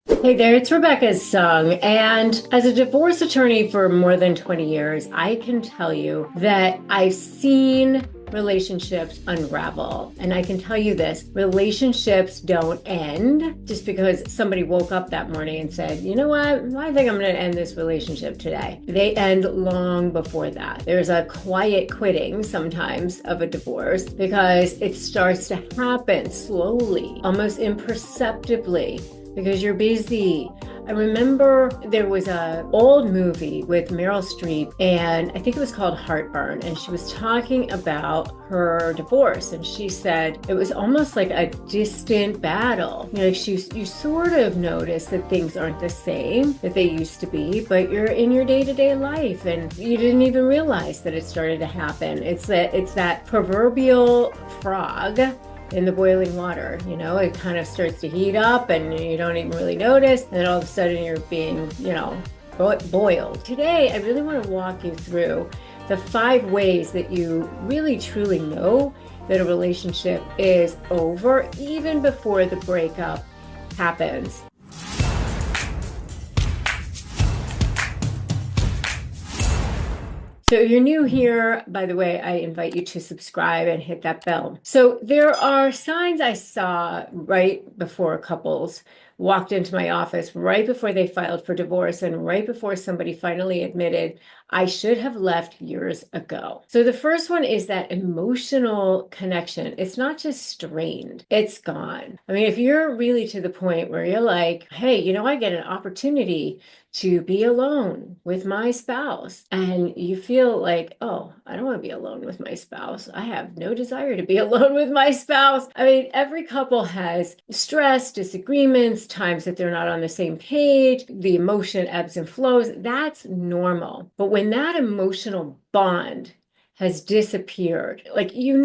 Hey there, it's Rebecca Zung, and as a divorce attorney for more than 20 years, I can tell you that I've seen relationships unravel. And I can tell you this, relationships don't end just because somebody woke up that morning and said, you know what, I think I'm going to end this relationship today. They end long before that. There's a quiet quitting sometimes of a divorce because it starts to happen slowly, almost imperceptibly, because you're busy. I remember there was an old movie with Meryl Streep, and I think it was called Heartburn, and she was talking about her divorce, and she said it was almost like a distant battle. You sort of notice that things aren't the same that they used to be, but you're in your day-to-day life, and you didn't even realize that it started to happen. It's that proverbial frog in the boiling water. It kind of starts to heat up and you don't even really notice, and then all of a sudden you're being, boiled. Today, I really want to walk you through the 5 ways that you really truly know that a relationship is over even before the breakup happens. So if you're new here, by the way, I invite you to subscribe and hit that bell. So there are signs I saw right before couples walked into my office, right before they filed for divorce, and right before somebody finally admitted, I should have left years ago. So the first one is that emotional connection. It's not just strained, it's gone. I mean, if you're really to the point where you're like, hey, I get an opportunity to be alone with my spouse, and you feel like, oh, I don't want to be alone with my spouse. I have no desire to be alone with my spouse. I mean, every couple has stress, disagreements, times that they're not on the same page, the emotion ebbs and flows. That's normal. But when that emotional bond has disappeared, that you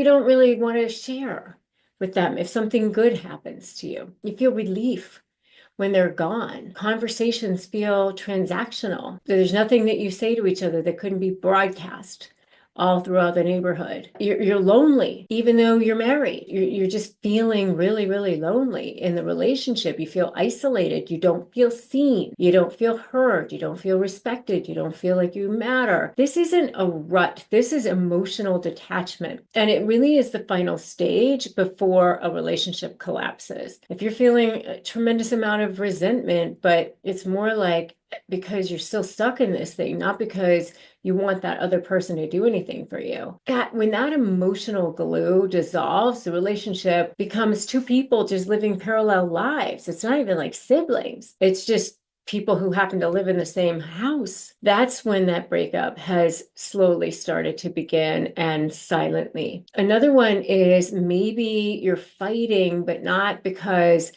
don't really want to share with them. If something good happens to you, you feel relief when they're gone. Conversations feel transactional. There's nothing that you say to each other that couldn't be broadcast all throughout the neighborhood. You're lonely, even though you're married. You're just feeling really, really lonely in the relationship. You feel isolated. You don't feel seen. You don't feel heard. You don't feel respected. You don't feel like you matter. This isn't a rut. This is emotional detachment. And it really is the final stage before a relationship collapses. If you're feeling a tremendous amount of resentment, but it's more like because you're still stuck in this thing, not because you want that other person to do anything for you. God, when that emotional glue dissolves, the relationship becomes 2 people just living parallel lives. It's not even like siblings. It's just people who happen to live in the same house. That's when that breakup has slowly started to begin, and silently. Another one is maybe you're fighting, but not because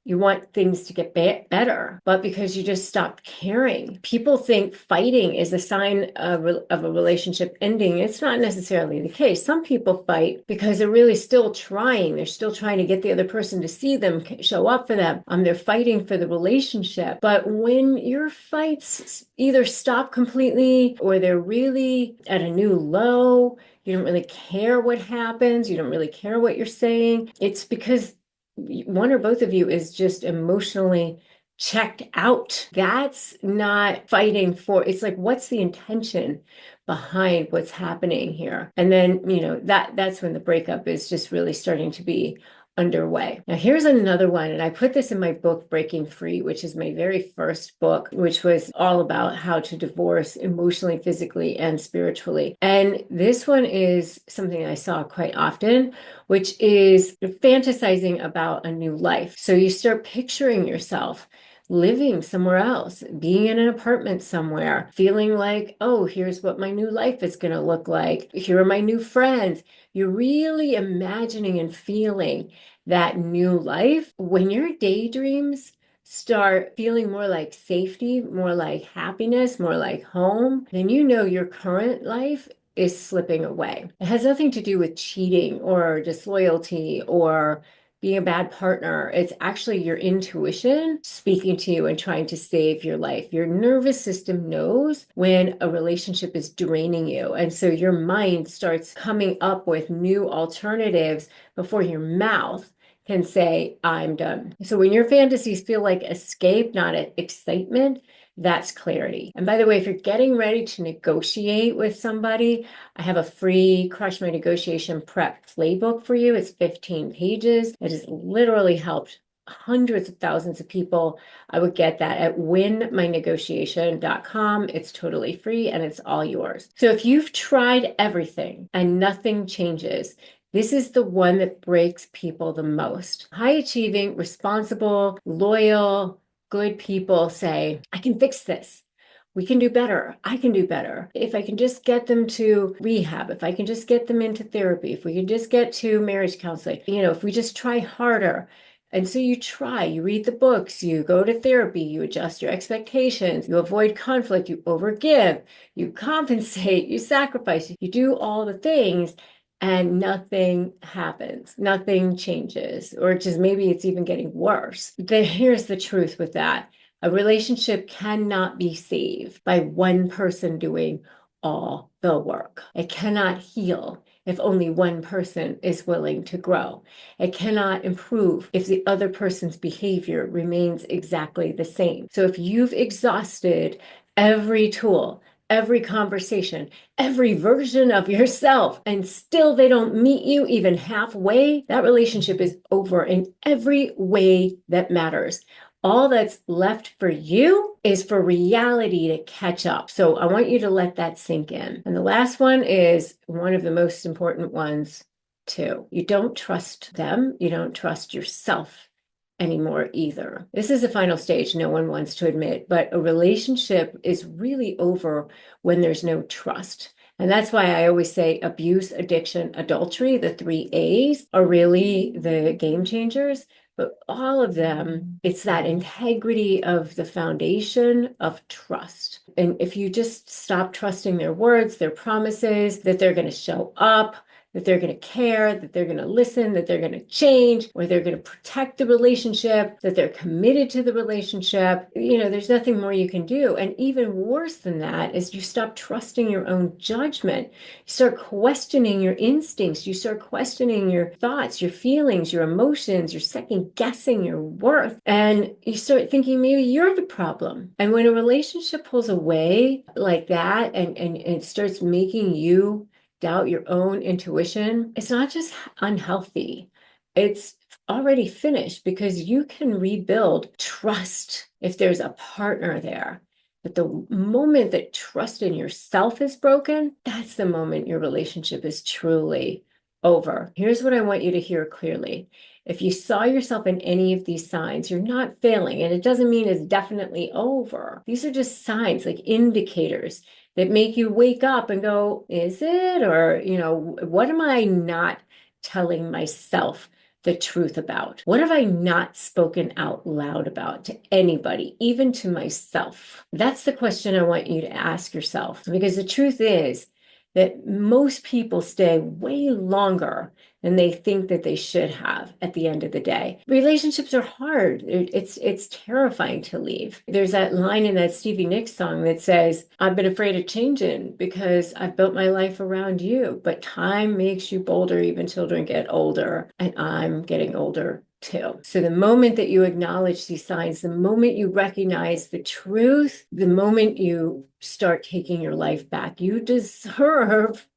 you want things to get better, but because you just stopped caring. People think fighting is a sign of a relationship ending. It's not necessarily the case. Some people fight because they're really still trying. They're still trying to get the other person to see them, show up for them. They're fighting for the relationship. But when your fights either stop completely or they're really at a new low, you don't really care what happens, you don't really care what you're saying, it's because one or both of you is just emotionally checked out. That's not fighting for, it's like, what's the intention behind what's happening here? And then, that's when the breakup is just really starting to be underway. Now, here's another one, and I put this in my book, Breaking Free, which is my very first book, which was all about how to divorce emotionally, physically, and spiritually. And this one is something I saw quite often, which is fantasizing about a new life. So you start picturing yourself living somewhere else, being in an apartment somewhere, feeling like, oh, here's what my new life is going to look like. Here are my new friends. You're really imagining and feeling that new life. When your daydreams start feeling more like safety, more like happiness, more like home, then your current life is slipping away. It has nothing to do with cheating or disloyalty or being a bad partner. It's actually your intuition speaking to you and trying to save your life. Your nervous system knows when a relationship is draining you. And so your mind starts coming up with new alternatives before your mouth can say, I'm done. So when your fantasies feel like escape, not excitement, that's clarity. And by the way, if you're getting ready to negotiate with somebody, I have a free Crush My Negotiation Prep playbook for you. It's 15 pages. It has literally helped hundreds of thousands of people. I would get that at winmynegotiation.com. It's totally free and it's all yours. So if you've tried everything and nothing changes, this is the one that breaks people the most. High achieving, responsible, loyal, good people say, I can fix this. We can do better. I can do better. If I can just get them to rehab, if I can just get them into therapy, if we can just get to marriage counseling, if we just try harder. And so you try, you read the books, you go to therapy, you adjust your expectations, you avoid conflict, you overgive, you compensate, you sacrifice, you do all the things. And nothing happens, nothing changes, or just maybe it's even getting worse. Here's the truth with that. A relationship cannot be saved by one person doing all the work. It cannot heal if only one person is willing to grow. It cannot improve if the other person's behavior remains exactly the same. So if you've exhausted every tool, every conversation, every version of yourself, and still they don't meet you even halfway, that relationship is over in every way that matters. All that's left for you is for reality to catch up. So I want you to let that sink in. And the last one is one of the most important ones too. You don't trust them. You don't trust yourself anymore either. This is the final stage no one wants to admit, but a relationship is really over when there's no trust. And that's why I always say abuse, addiction, adultery, the 3 A's are really the game changers. But all of them, it's that integrity of the foundation of trust. And if you just stop trusting their words, their promises, that they're going to show up, that they're going to care, that they're going to listen, that they're going to change, or they're going to protect the relationship, that they're committed to the relationship, there's nothing more you can do. And even worse than that is you stop trusting your own judgment. You start questioning your instincts. You start questioning your thoughts, your feelings, your emotions. You're second guessing your worth. And you start thinking maybe you're the problem. And when a relationship pulls away like that and it starts making you doubt your own intuition, it's not just unhealthy, it's already finished, because you can rebuild trust if there's a partner there. But the moment that trust in yourself is broken, that's the moment your relationship is truly over. Here's what I want you to hear clearly. If you saw yourself in any of these signs, you're not failing, and it doesn't mean it's definitely over. These are just signs, like indicators that make you wake up and go, is it? Or, what am I not telling myself the truth about? What have I not spoken out loud about to anybody, even to myself? That's the question I want you to ask yourself, because the truth is that most people stay way longer than they think that they should have at the end of the day. Relationships are hard. It's terrifying to leave. There's that line in that Stevie Nicks song that says, I've been afraid of changing because I've built my life around you, but time makes you bolder, even children get older, and I'm getting older too. So the moment that you acknowledge these signs, the moment you recognize the truth, the moment you start taking your life back, you deserve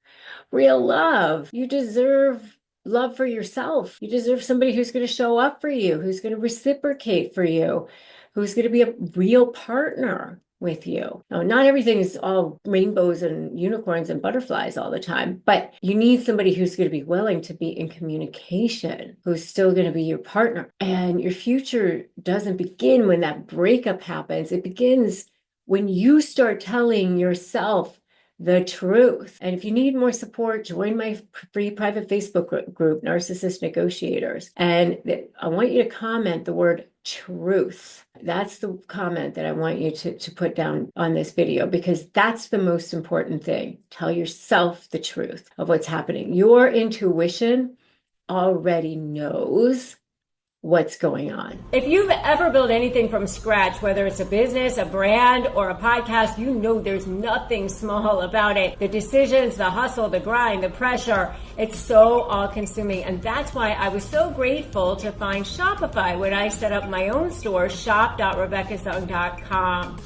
real love. You deserve love for yourself. You deserve somebody who's going to show up for you, who's going to reciprocate for you, who's going to be a real partner with you. Now, not everything is all rainbows and unicorns and butterflies all the time, but you need somebody who's going to be willing to be in communication, who's still going to be your partner. And your future doesn't begin when that breakup happens. It begins when you start telling yourself the truth. And if you need more support, join my free private Facebook group, Narcissist Negotiators. And I want you to comment the word truth. That's the comment that I want you to put down on this video, because that's the most important thing. Tell yourself the truth of what's happening. Your intuition already knows what's going on. If you've ever built anything from scratch, whether it's a business, a brand, or a podcast, you know there's nothing small about it. The decisions, the hustle, the grind, the pressure, it's so all-consuming. And that's why I was so grateful to find Shopify when I set up my own store, shop.rebeccazung.com.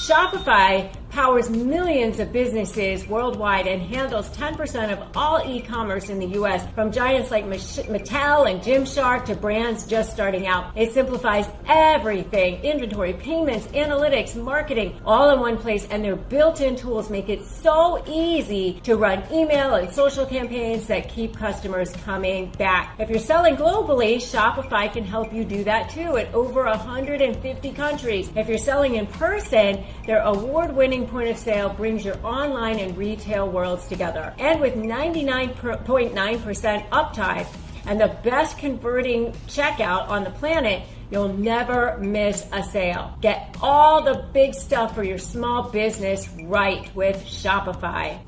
Shopify powers millions of businesses worldwide and handles 10% of all e-commerce in the US, from giants like Mattel and Gymshark to brands just starting out. It simplifies everything: inventory, payments, analytics, marketing, all in one place, and their built-in tools make it so easy to run email and social campaigns that keep customers coming back. If you're selling globally, Shopify can help you do that too at over 150 countries. If you're selling in person, their award-winning point of sale brings your online and retail worlds together. And with 99.9% uptime and the best converting checkout on the planet, you'll never miss a sale. Get all the big stuff for your small business right with Shopify.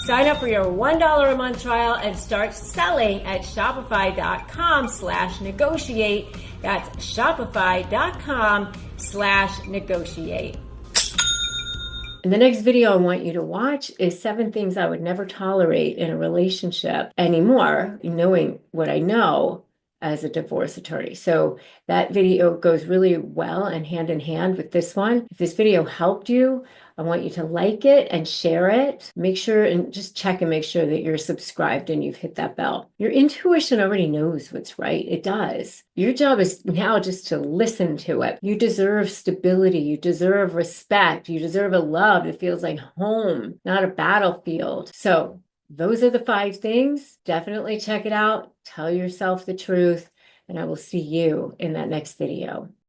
Sign up for your $1 a month trial and start selling at shopify.com/negotiate. That's shopify.com/negotiate. And the next video I want you to watch is 7 things I would never tolerate in a relationship anymore, knowing what I know as a divorce attorney. So that video goes really well and hand in hand with this one. If this video helped you, I want you to like it and share it. Make sure and just check and make sure that you're subscribed and you've hit that bell. Your intuition already knows what's right. It does. Your job is now just to listen to it. You deserve stability. You deserve respect. You deserve a love that feels like home, not a battlefield. So those are the 5 things. Definitely check it out. Tell yourself the truth. And I will see you in that next video.